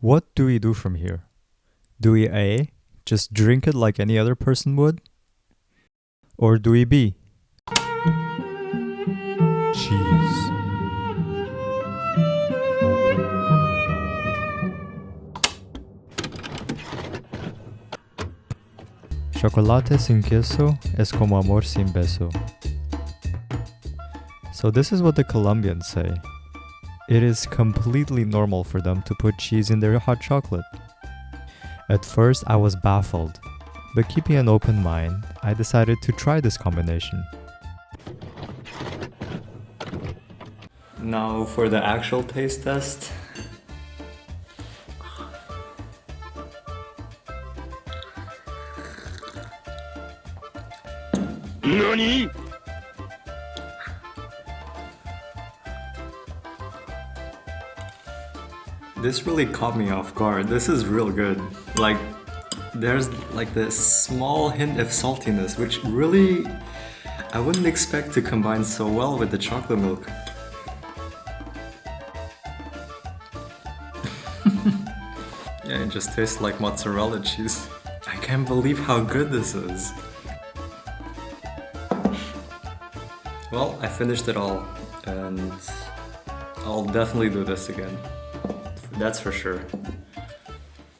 What do we do from here? Do we A, just drink it like any other person would? Or do we B, cheese? Chocolate sin queso es como amor sin beso. So this is what the Colombians say. It is completely normal for them to put cheese in their hot chocolate. At first, I was baffled, but keeping an open mind, I decided to try this combination. Now for the actual taste test. NANI?! This really caught me off guard. This is real good. Like, there's like this small hint of saltiness, which really I wouldn't expect to combine so well with the chocolate milk. Yeah, it just tastes like mozzarella cheese. I can't believe how good this is. Well, I finished it all, and I'll definitely do this again. That's for sure.